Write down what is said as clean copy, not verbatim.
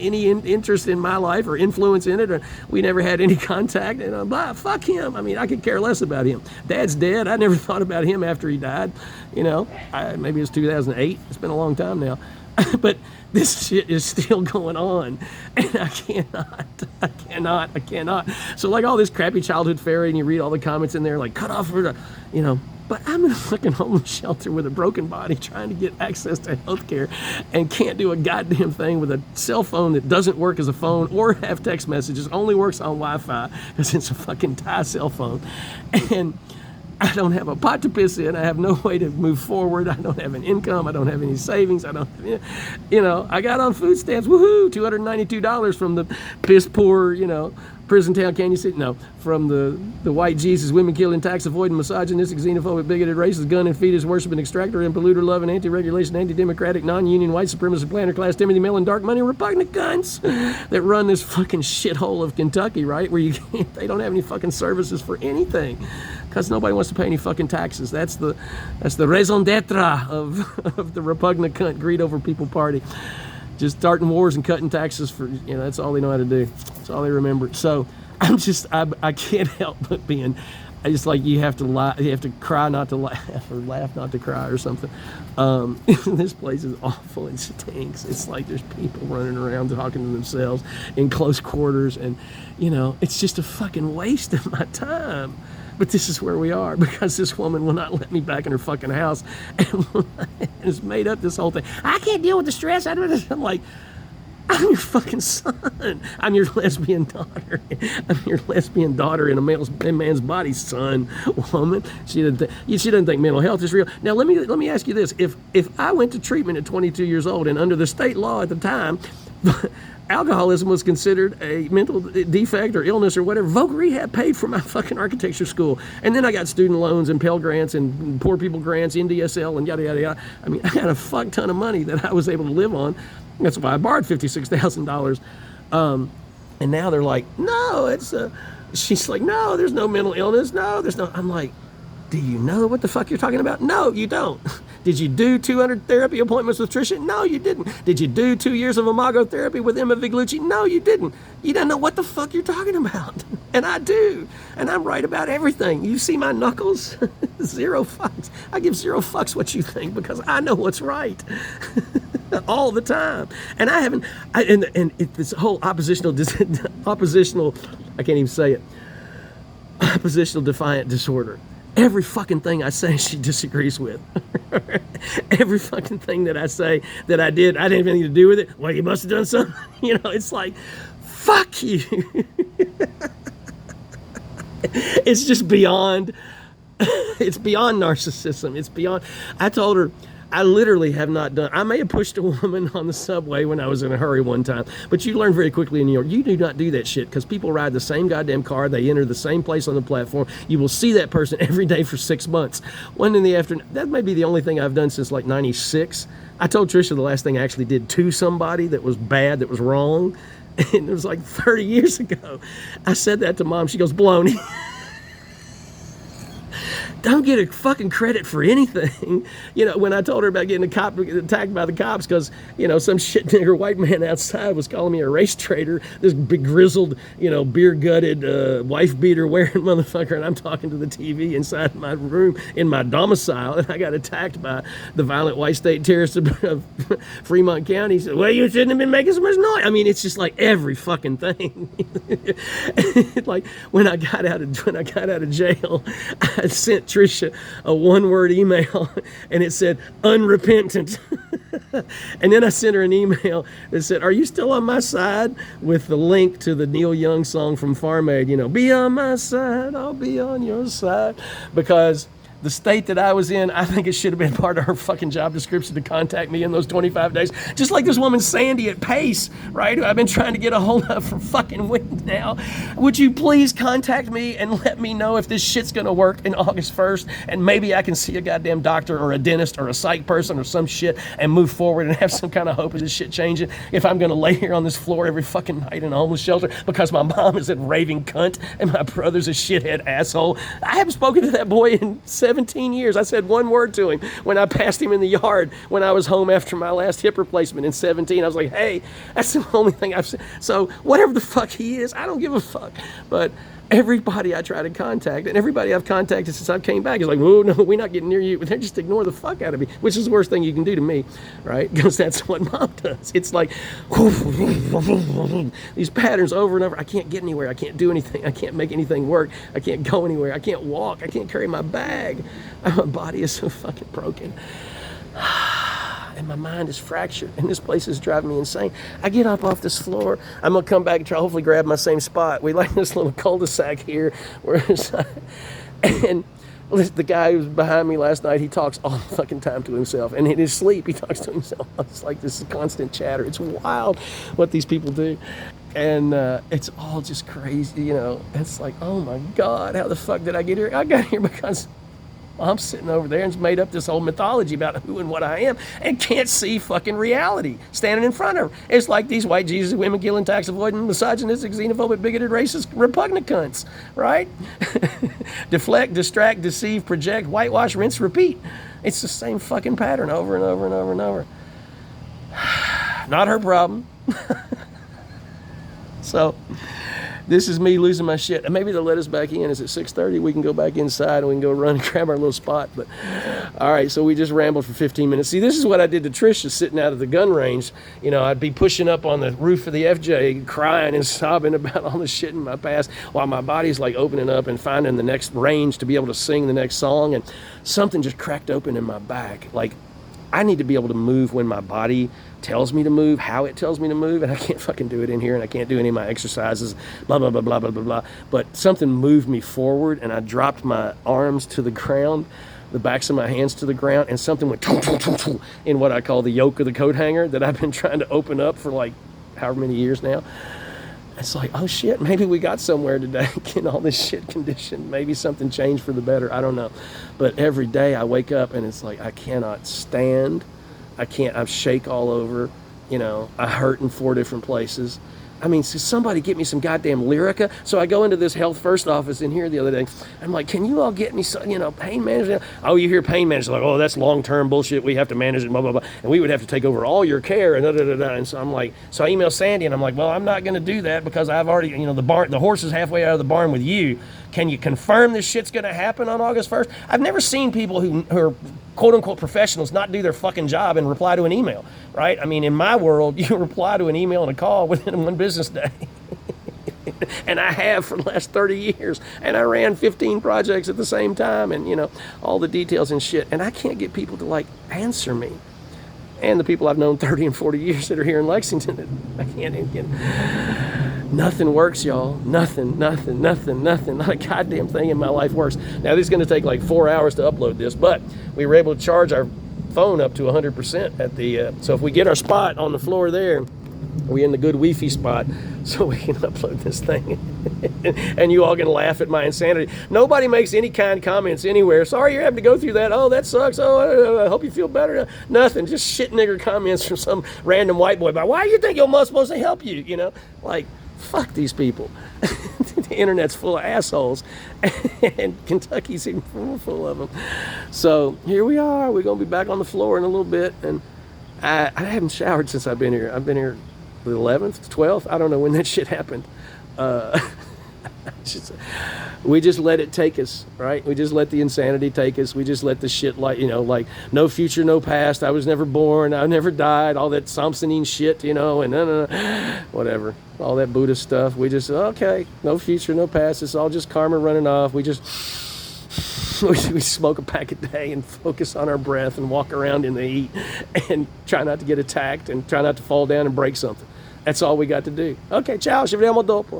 any interest in my life or influence in it, or we never had any contact. And fuck him. I mean, I could care less about him. Dad's dead. I never thought about him after he died. Maybe it was 2008. It's been a long time now. But this shit is still going on, and I cannot. So like all this crappy childhood fairy, and you read all the comments in there, like cut off for the, but I'm in a fucking homeless shelter with a broken body trying to get access to health care and can't do a goddamn thing with a cell phone that doesn't work as a phone or have text messages, only works on Wi-Fi because it's a fucking tie cell phone. And I don't have a pot to piss in. I have no way to move forward. I don't have an income. I don't have any savings. I got on food stamps. Woohoo! $292 from the piss poor, prison town Canyon City. No, from the white Jesus, women killing, tax avoiding, misogynistic, xenophobic, bigoted, racist, gun and fetus worshiping, extractor and polluter loving, anti-regulation, anti-democratic, non-union, white supremacist, planter class, Timothy Mellon, dark money, repugnant cunts that run this fucking shithole of Kentucky, right? Where they don't have any fucking services for anything because nobody wants to pay any fucking taxes. That's the raison d'etre of the repugnant cunt greed over people party. Just starting wars and cutting taxes for, that's all they know how to do. That's all they remember. So I can't help but being, you have to lie, you have to cry not to laugh or laugh not to cry or something. This place is awful. It stinks. It's like there's people running around talking to themselves in close quarters, and, it's just a fucking waste of my time. But this is where we are because this woman will not let me back in her fucking house and has made up this whole thing. I can't deal with the stress. I'm like, I'm your fucking son. I'm your lesbian daughter. I'm your lesbian daughter in a man's body, son, woman. She doesn't think mental health is real. Now let me ask you this: if I went to treatment at 22 years old and under the state law at the time, alcoholism was considered a mental defect or illness or whatever, Voc Rehab paid for my fucking architecture school. And then I got student loans and Pell Grants and poor people grants, NDSL and yada, yada, yada. I mean, I had a fuck ton of money that I was able to live on. That's why I borrowed $56,000. And now they're like, no, she's like, no, there's no mental illness. No, there's no. I'm like, do you know what the fuck you're talking about? No, you don't. Did you do 200 therapy appointments with Tricia? No, you didn't. Did you do 2 years of Imago therapy with Emma Viglucci? No, you didn't. You don't know what the fuck you're talking about. And I do. And I'm right about everything. You see my knuckles? 0 fucks. I give 0 fucks what you think because I know what's right. All the time. And I haven't, this whole oppositional, I can't even say it, oppositional defiant disorder. Every fucking thing I say, she disagrees with. Every fucking thing that I say that I didn't have anything to do with it. Well, you must have done something. It's like, fuck you. It's just beyond, it's beyond narcissism. It's beyond, I told her, I literally have not done, I may have pushed a woman on the subway when I was in a hurry one time, but you learn very quickly in New York, you do not do that shit because people ride the same goddamn car, they enter the same place on the platform, you will see that person every day for 6 months. One in the afternoon, that may be the only thing I've done since like 96. I told Tricia the last thing I actually did to somebody that was bad, that was wrong, and it was like 30 years ago. I said that to Mom, she goes, baloney. Don't get a fucking credit for anything. When I told her about getting attacked by the cops because, some shit nigger white man outside was calling me a race traitor, this big grizzled, beer-gutted, wife-beater wearing motherfucker, and I'm talking to the TV inside my room in my domicile, and I got attacked by the violent white state terrorists of Fremont County. He said, well, you shouldn't have been making so much noise. I mean, it's just like every fucking thing. Like when I got out of jail, I sent Tricia a one-word email and it said unrepentant. And then I sent her an email that said, are you still on my side, with the link to the Neil Young song from Farm Aid, be on my side, I'll be on your side. Because the state that I was in, I think it should have been part of her fucking job description to contact me in those 25 days. Just like this woman, Sandy at Pace, right, who I've been trying to get a hold of for fucking weeks now. Would you please contact me and let me know if this shit's gonna work in August 1st, and maybe I can see a goddamn doctor or a dentist or a psych person or some shit and move forward and have some kind of hope of this shit changing, if I'm gonna lay here on this floor every fucking night in a homeless shelter because my mom is a raving cunt and my brother's a shithead asshole. I haven't spoken to that boy in 7 17 years. I said one word to him when I passed him in the yard when I was home after my last hip replacement in 17. I was like, hey, that's the only thing I've said. So whatever the fuck he is, I don't give a fuck. But everybody I try to contact, and everybody I've contacted since I came back is like, oh, no, we're not getting near you. They just ignore the fuck out of me, which is the worst thing you can do to me, right? Because that's what mom does. It's like, these patterns over and over. I can't get anywhere. I can't do anything. I can't make anything work. I can't go anywhere. I can't walk. I can't carry my bag. My body is so fucking broken. And my mind is fractured, and this place is driving me insane. I get up off this floor. I'm gonna come back and try, hopefully grab my same spot. We like this little cul-de-sac here, and the guy who was behind me last night, he talks all the fucking time to himself, and in his sleep, he talks to himself. It's like this constant chatter. It's wild what these people do. And it's all just crazy, you know. It's like, oh my God, how the fuck did I get here? I got here because I'm sitting over there and made up this whole mythology about who and what I am and can't see fucking reality standing in front of her. It's like these white Jesus, women killing, tax avoiding, misogynistic, xenophobic, bigoted, racist, repugnant cunts, right? Deflect, distract, deceive, project, whitewash, rinse, repeat. It's the same fucking pattern over and over and over and over. Not her problem. So this is me losing my shit. And maybe they'll let us back in. It's at 6:30. We can go back inside and we can go run and grab our little spot. But all right, so we just rambled for 15 minutes. See, this is what I did to Trisha sitting out at the gun range. You know, I'd be pushing up on the roof of the FJ, crying and sobbing about all the shit in my past while my body's like opening up and finding the next range to be able to sing the next song. And something just cracked open in my back. Like, I need to be able to move when my body tells me to move, how it tells me to move, and I can't fucking do it in here, and I can't do any of my exercises, blah, blah, blah, blah, blah, blah, blah. But something moved me forward, and I dropped my arms to the ground, the backs of my hands to the ground, and something went in what I call the yoke of the coat hanger that I've been trying to open up for like however many years now. It's like, oh shit, maybe we got somewhere today, getting all this shit conditioned. Maybe something changed for the better, I don't know. But every day I wake up and it's like, I cannot stand. I shake all over, you know, I hurt in 4 different places. I mean, somebody get me some goddamn Lyrica. So I go into this Health First office in here the other day. I'm like, can you all get me some, you know, pain management? Oh, you hear pain management, like, oh, that's long-term bullshit. We have to manage it, blah, blah, blah. And we would have to take over all your care, and da, da, da, da. And so I'm like, so I email Sandy, and I'm like, well, I'm not going to do that because I've already, you know, the horse is halfway out of the barn with you. Can you confirm this shit's going to happen on August 1st? I've never seen people who are quote-unquote professionals not do their fucking job and reply to an email, right? I mean, in my world, you reply to an email and a call within 1 business day. And I have for the last 30 years. And I ran 15 projects at the same time and, you know, all the details and shit. And I can't get people to, like, answer me. And the people I've known 30 and 40 years that are here in Lexington, I can't even get... Nothing works, y'all. Nothing. Not a goddamn thing in my life works. Now, this is going to take like 4 hours to upload this, but we were able to charge our phone up to 100% at the... so if we get our spot on the floor there, we're in the good Wi-Fi spot, so we can upload this thing. And you all can laugh at my insanity. Nobody makes any kind comments anywhere. Sorry you're having to go through that. Oh, that sucks. Oh, I hope you feel better. Nothing. Just shit nigger comments from some random white boy about why you think your mom's supposed to help you, you know? Like... Fuck these people. The internet's full of assholes, and Kentucky's even full of them. So here we are. We're going to be back on the floor in a little bit, and I haven't showered since I've been here. I've been here the 11th, 12th. I don't know when that shit happened. We just let it take us, right? We just let the insanity take us. We just let the shit, like, you know, like no future, no past. I was never born. I never died. All that Samsonine shit, you know, and whatever. All that Buddhist stuff. We just, okay, no future, no past. It's all just karma running off. We just, we smoke a pack a day and focus on our breath and walk around in the heat and try not to get attacked and try not to fall down and break something. That's all we got to do. Okay, ciao, ci vediamo dopo.